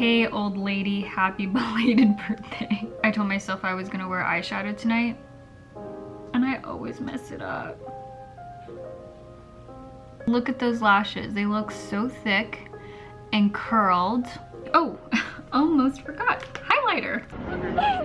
Hey old lady, happy belated birthday. I told myself I was gonna wear eyeshadow tonight and I always mess it up. Look at those lashes. They look so thick and curled. Oh, almost forgot. Highlighter. No,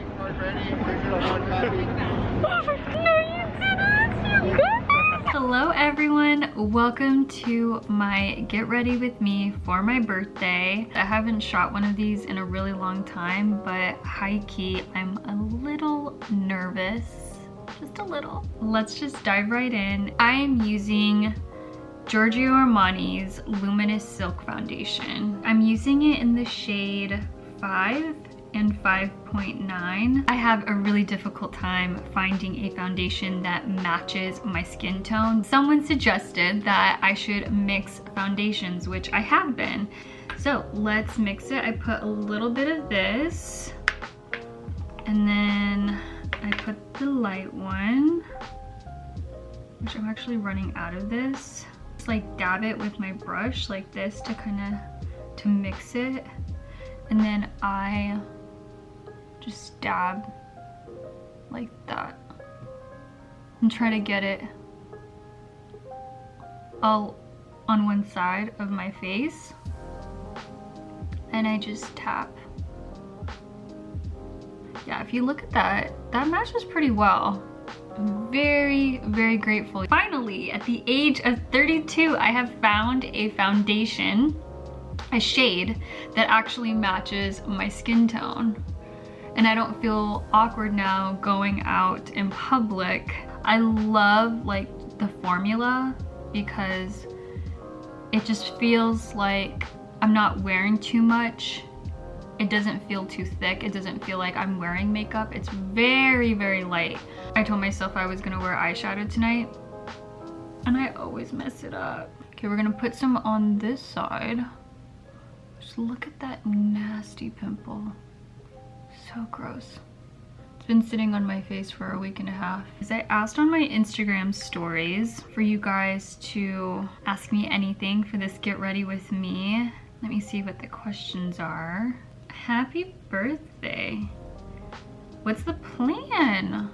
you didn't. You got it. Hello everyone. Welcome to my get ready with me for my birthday. I haven't shot one of these in a really long time, but high-key, I'm a little nervous. Just a little. Let's just dive right in. I am using Giorgio Armani's Luminous Silk Foundation. I'm using it in the shade 5 and 5.9. I have a really difficult time finding a foundation that matches my skin tone. Someone suggested that I should mix foundations, which I have been. So let's mix it. I put a little bit of this, and then I put the light one, which I'm actually running out of this. Like dab it with my brush like this to mix it, and then I just dab like that and try to get it all on one side of my face, and I just tap. Yeah, if you look at that, that matches pretty well. I'm very, very grateful. Finally, at the age of 32, I have found a foundation, a shade that actually matches my skin tone. And I don't feel awkward now going out in public. I love like the formula because it just feels like I'm not wearing too much. It doesn't feel too thick. It doesn't feel like I'm wearing makeup. It's very, very light. I told myself I was gonna wear eyeshadow tonight and I always mess it up. Okay, we're gonna put some on this side. Just look at that nasty pimple. So gross. It's been sitting on my face for a week and a half. As I asked on my Instagram stories for you guys to ask me anything for this get ready with me. Let me see what the questions are. Happy birthday. What's the plan?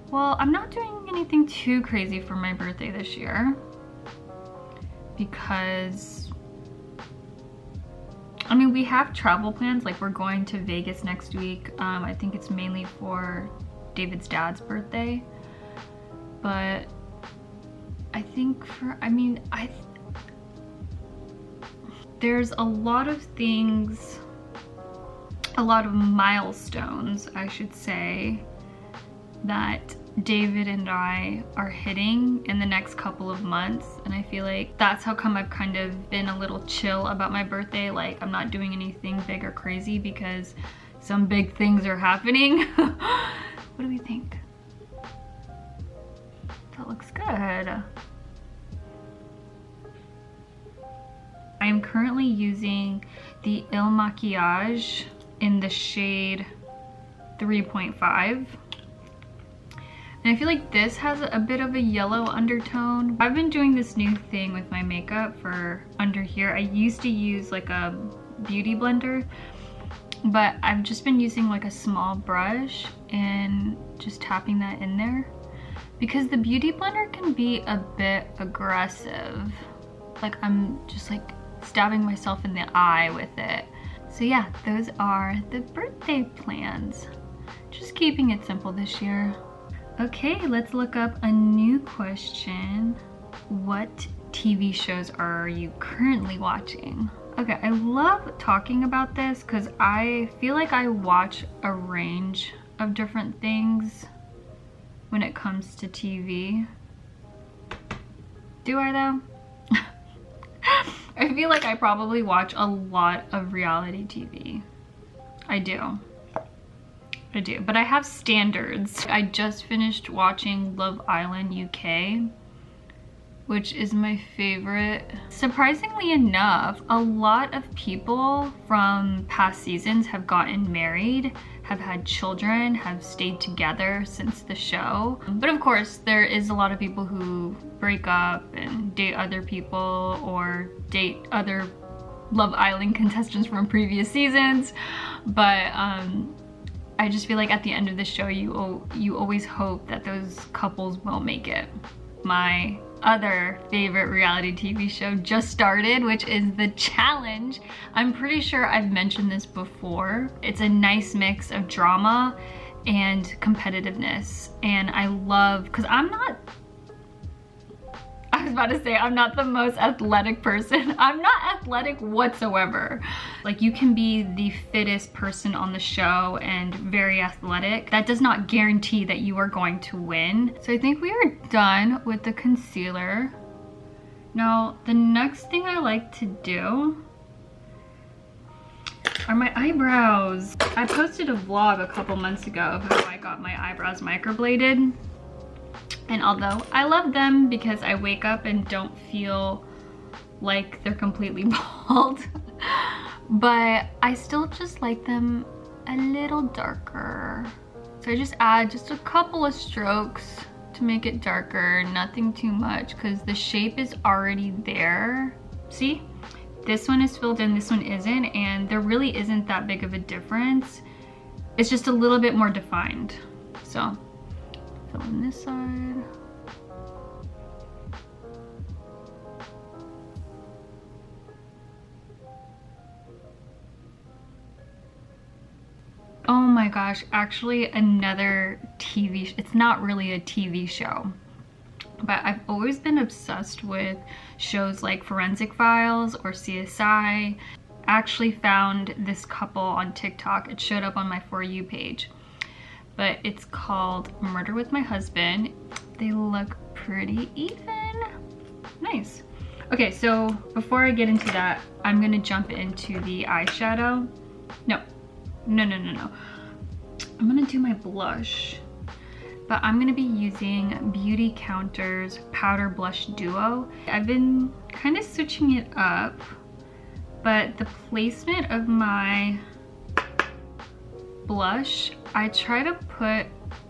Well, I'm not doing anything too crazy for my birthday this year because, I mean, we have travel plans. Like, we're going to Vegas next week. I think it's mainly for David's dad's birthday. But I think there's a lot of things, a lot of milestones, I should say, that David and I are hitting in the next couple of months, and I feel like that's how come I've kind of been a little chill about my birthday. Like, I'm not doing anything big or crazy because some big things are happening. What do we think? That looks good. I am currently using the Il Makiage in the shade 3.5. And I feel like this has a bit of a yellow undertone. I've been doing this new thing with my makeup for under here. I used to use like a beauty blender, but I've just been using like a small brush and just tapping that in there because the beauty blender can be a bit aggressive. Like, I'm just like stabbing myself in the eye with it. So yeah, those are the birthday plans. Just keeping it simple this year. Okay, let's look up a new question. What TV shows are you currently watching? Okay, I love talking about this because I feel like I watch a range of different things when it comes to TV. Do I though? I feel like I probably watch a lot of reality TV. I do, but I have standards. I just finished watching Love Island UK, which is my favorite. Surprisingly enough, a lot of people from past seasons have gotten married, have had children, have stayed together since the show. But of course, there is a lot of people who break up and date other people or date other Love Island contestants from previous seasons, but I just feel like at the end of the show, you always hope that those couples will make it. My other favorite reality TV show just started, which is The Challenge. I'm pretty sure I've mentioned this before. It's a nice mix of drama and competitiveness, and I love, because I'm not the most athletic person. I'm not athletic whatsoever. Like, you can be the fittest person on the show and very athletic. That does not guarantee that you are going to win. So I think we are done with the concealer. Now, the next thing I like to do are my eyebrows. I posted a vlog a couple months ago of how I got my eyebrows microbladed. And although I love them because I wake up and don't feel like they're completely bald, but I still just like them a little darker. So I just add just a couple of strokes to make it darker, nothing too much, because the shape is already there. See? This one is filled in, this one isn't, and there really isn't that big of a difference. It's just a little bit more defined. So fill in this side. Oh my gosh, actually another TV, it's not really a TV show, but I've always been obsessed with shows like Forensic Files or CSI. I actually found this couple on TikTok. It showed up on my For You page, but it's called Murder with My Husband. They look pretty even. Nice. Okay, so before I get into that, I'm gonna jump into the eyeshadow. No. I'm gonna do my blush, but I'm gonna be using Beauty Counter's Powder Blush Duo. I've been kind of switching it up, but the placement of my blush, I try to put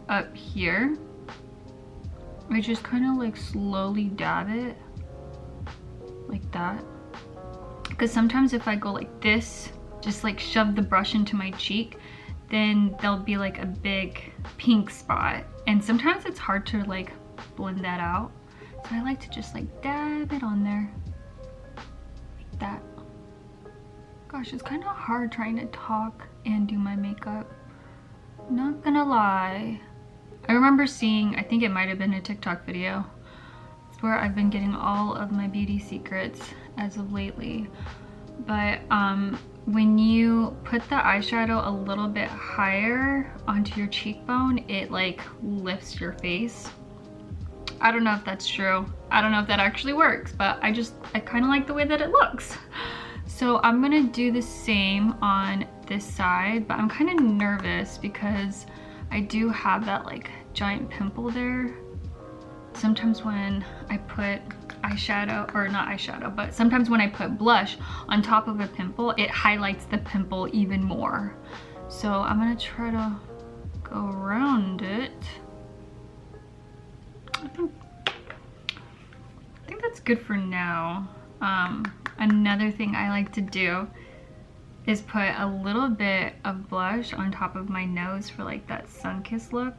up here. I just kind of like slowly dab it like that, because sometimes if I go like this, just like shove the brush into my cheek, then there'll be like a big pink spot, and sometimes it's hard to like blend that out. So I like to just like dab it on there like that. Gosh, it's kind of hard trying to talk and do my makeup, not gonna lie. I remember seeing, I think it might have been a TikTok video, it's where I've been getting all of my beauty secrets as of lately. But when you put the eyeshadow a little bit higher onto your cheekbone, it like lifts your face. I don't know if that's true. I don't know if that actually works, but I kind of like the way that it looks. So I'm gonna do the same on this side, but I'm kind of nervous because I do have that like giant pimple there. Sometimes when I put eyeshadow, or not eyeshadow, but sometimes when I put blush on top of a pimple, it highlights the pimple even more. So I'm gonna try to go around it. I think that's good for now. Another thing I like to do is put a little bit of blush on top of my nose for like that sun-kissed look.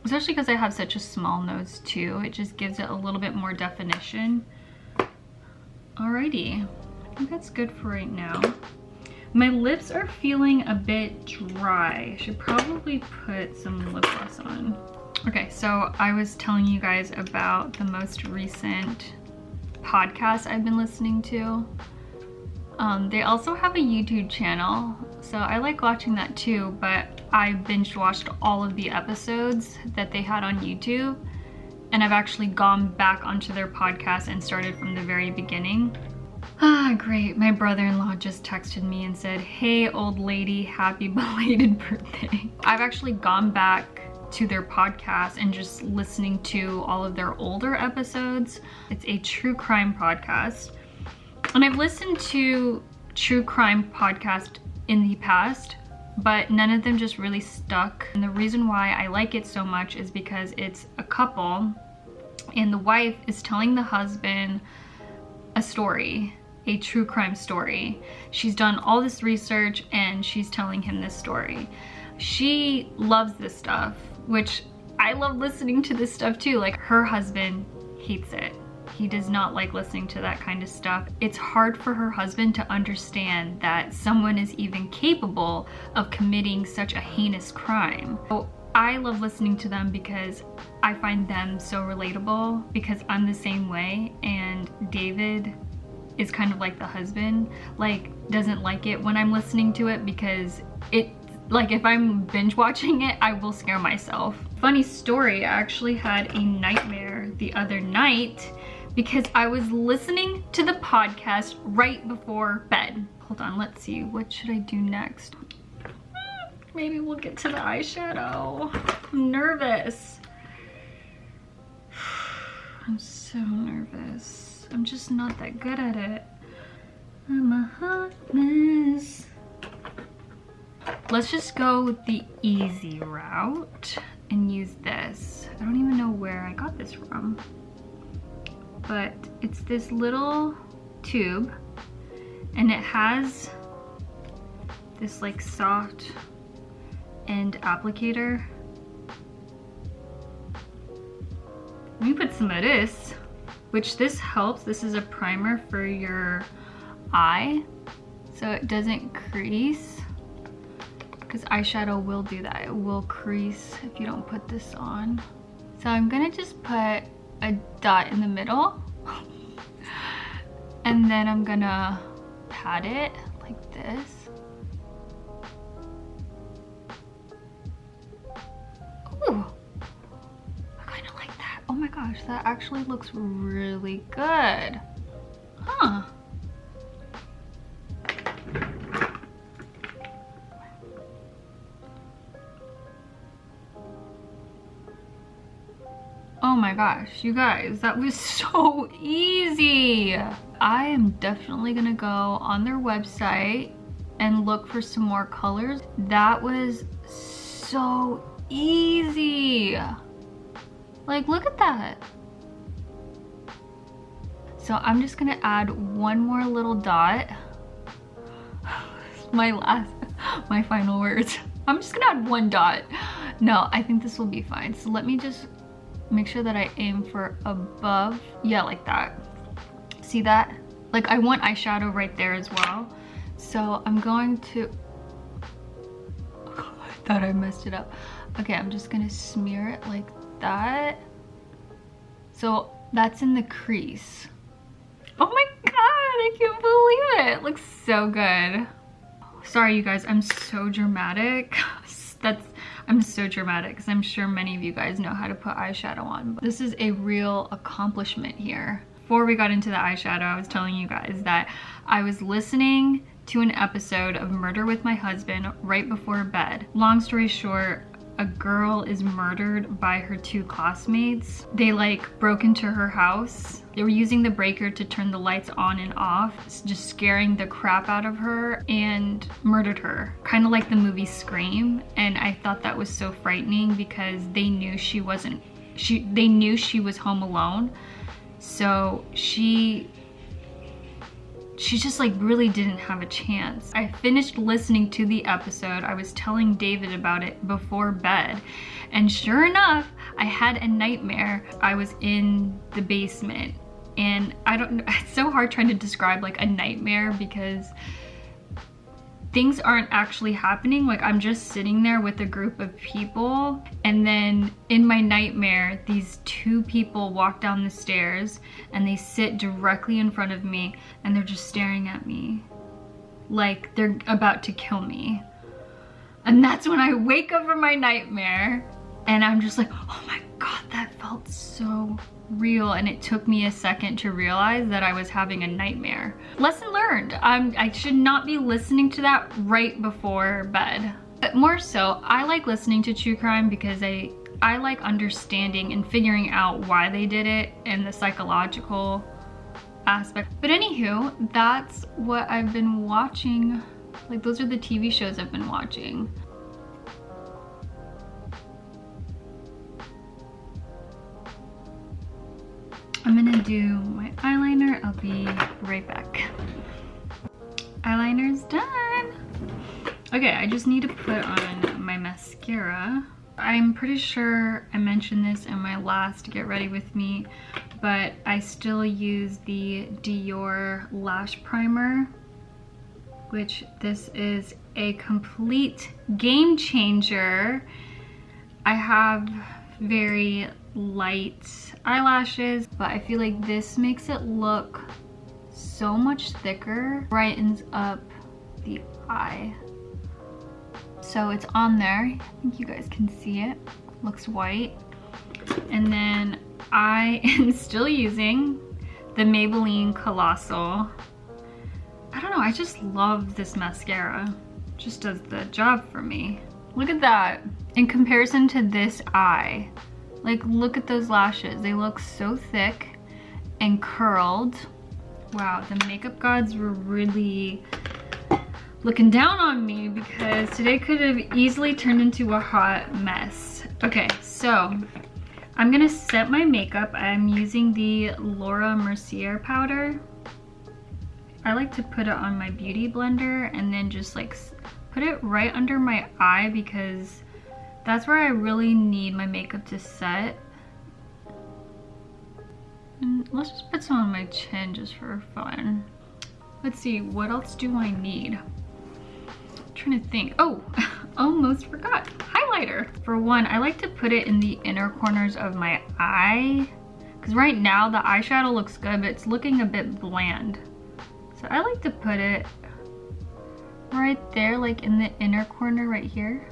Especially because I have such a small nose too, it just gives it a little bit more definition. Alrighty, I think that's good for right now. My lips are feeling a bit dry. I should probably put some lip gloss on. Okay, so I was telling you guys about the most recent podcast I've been listening to. They also have a YouTube channel, so I like watching that too, but I binge watched all of the episodes that they had on YouTube, and I've actually gone back onto their podcast and started from the very beginning. Ah, great. My brother-in-law just texted me and said, "Hey, old lady, happy belated birthday." I've actually gone back to their podcast and just listening to all of their older episodes. It's a true crime podcast. And I've listened to true crime podcasts in the past, but none of them just really stuck. And the reason why I like it so much is because it's a couple and the wife is telling the husband a story, a true crime story. She's done all this research and she's telling him this story. She loves this stuff, which I love listening to this stuff too. Like, her husband hates it. He does not like listening to that kind of stuff. It's hard for her husband to understand that someone is even capable of committing such a heinous crime. So I love listening to them because I find them so relatable, because I'm the same way, and David is kind of like the husband, like doesn't like it when I'm listening to it, because it, like, if I'm binge watching it, I will scare myself. Funny story, I actually had a nightmare the other night because I was listening to the podcast right before bed. Hold on, let's see, what should I do next? Maybe we'll get to the eyeshadow. I'm nervous. I'm so nervous. I'm just not that good at it. I'm a hot mess. Let's just go with the easy route and use this. I don't even know where I got this from, but it's this little tube and it has this like soft end applicator. Let me put some of this, which this helps. This is a primer for your eye so it doesn't crease, because eyeshadow will do that. It will crease if you don't put this on. So I'm gonna just put a dot in the middle and then I'm gonna pat it like this. Ooh, I kind of like that. Oh my gosh, that actually looks really good. Huh. Oh my gosh, you guys, that was so easy. I am definitely gonna go on their website and look for some more colors. That was so easy. Like, look at that. So I'm just gonna add one more little dot. My final words. I'm just gonna add one dot. No, I think this will be fine. So let me just make sure that I aim for above. Yeah, like that. See that? Like, I want eyeshadow right there as well. So I'm going to, I thought I messed it up. Okay, I'm just gonna smear it like that. So that's in the crease. Oh my god, I can't believe it. It looks so good. Sorry you guys, I'm so dramatic. I'm so dramatic because I'm sure many of you guys know how to put eyeshadow on. But this is a real accomplishment here. Before we got into the eyeshadow, I was telling you guys that I was listening to an episode of Murder with My Husband right before bed. Long story short, a girl is murdered by her two classmates. They like broke into her house. They were using the breaker to turn the lights on and off, just scaring the crap out of her, and murdered her. Kind of like the movie Scream. And I thought that was so frightening because they knew she was home alone. So she just like really didn't have a chance. I finished listening to the episode. I was telling David about it before bed, and sure enough, I had a nightmare. I was in the basement, and I don't know, it's so hard trying to describe like a nightmare because things aren't actually happening. Like, I'm just sitting there with a group of people, and then in my nightmare, these two people walk down the stairs and they sit directly in front of me and they're just staring at me like they're about to kill me. And that's when I wake up from my nightmare and I'm just like, oh my god, that felt so real. And it took me a second to realize that I was having a nightmare. Lesson learned. I should not be listening to that right before bed. But more so, I like listening to true crime because I like understanding and figuring out why they did it and the psychological aspect. But anywho, that's what I've been watching. Like, those are the TV shows I've been watching. I'm gonna do my eyeliner. I'll be right back. Eyeliner's done. Okay, I just need to put on my mascara. I'm pretty sure I mentioned this in my last Get Ready With Me, but I still use the Dior Lash Primer, which this is a complete game changer. I have very light eyelashes, but I feel like this makes it look so much thicker, brightens up the eye. So it's on there. I think you guys can see it. Looks white. And then I am still using the Maybelline Colossal. I don't know, I just love this mascara. It just does the job for me. Look at that. In comparison to this eye, like look at those lashes. They look so thick and curled. Wow, the makeup gods were really looking down on me because today could have easily turned into a hot mess. Okay, so I'm gonna set my makeup. I'm using the Laura Mercier powder. I like to put it on my beauty blender and then just like put it right under my eye because that's where I really need my makeup to set. And let's just put some on my chin just for fun. Let's see, what else do I need? I'm trying to think. Oh, almost forgot. Highlighter. For one, I like to put it in the inner corners of my eye because right now the eyeshadow looks good, but it's looking a bit bland. So I like to put it right there, like in the inner corner right here.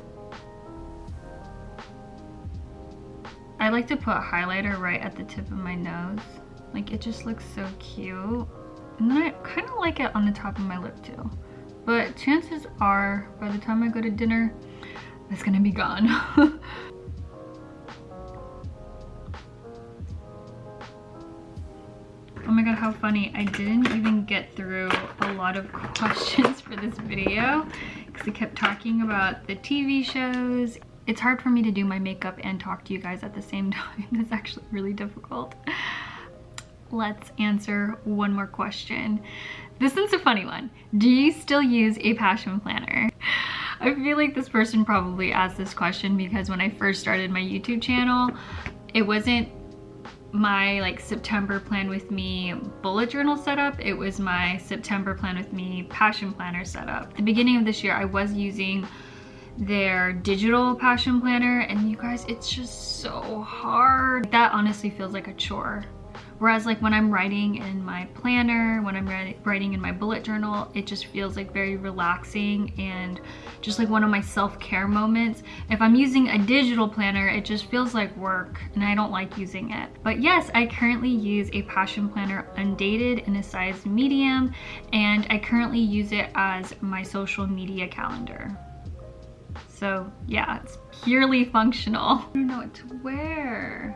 I like to put highlighter right at the tip of my nose. Like it just looks so cute. And then I kind of like it on the top of my lip too. But chances are, by the time I go to dinner, it's gonna be gone. Oh my god, how funny. I didn't even get through a lot of questions for this video because I kept talking about the TV shows. It's hard for me to do my makeup and talk to you guys at the same time. It's actually really difficult. Let's answer one more question. This one's a funny one. Do you still use a passion planner? I feel like this person probably asked this question because when I first started my YouTube channel, it wasn't my like September plan with me bullet journal setup. It was my September plan with me passion planner setup. At the beginning of this year, I was using their digital passion planner, and you guys, it's just so hard. That honestly feels like a chore. Whereas like when I'm writing in my planner, when I'm writing in my bullet journal, it just feels like very relaxing and just like one of my self-care moments. If I'm using a digital planner, it just feels like work and I don't like using it. But yes, I currently use a passion planner undated in a size medium, and I currently use it as my social media calendar. So yeah, it's purely functional. I don't know what to wear.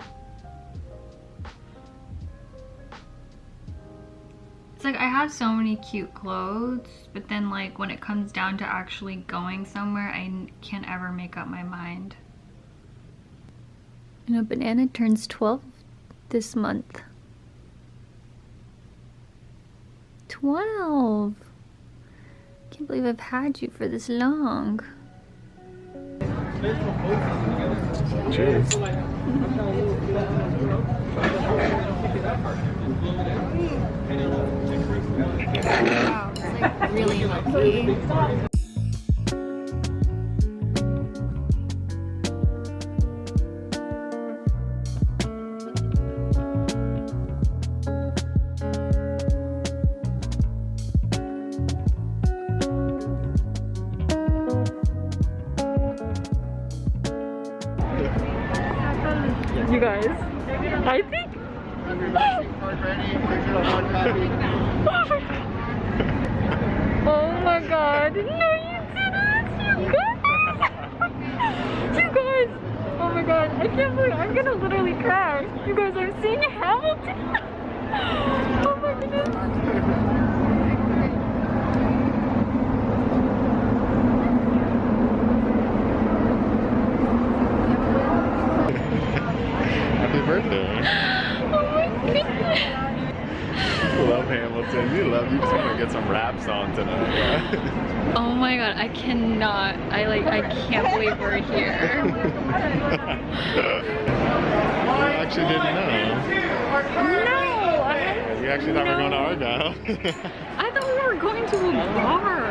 It's like I have so many cute clothes, but then like when it comes down to actually going somewhere, I can't ever make up my mind. You know, Banana turns 12 this month. 12! Can't believe I've had you for this long. Cheers. Wow, it's like really lucky. You guys, I think. Oh my god, no, you didn't! You guys! You guys! Oh my god, I can't believe I'm gonna literally cry. You guys, I'm seeing Hamilton! Oh my goodness! Happy birthday. Oh my goodness! straps on today. Oh my god, I cannot. I can't believe we're here. You actually didn't know. No! You actually thought we were going to Argyle. I thought we were going to a bar.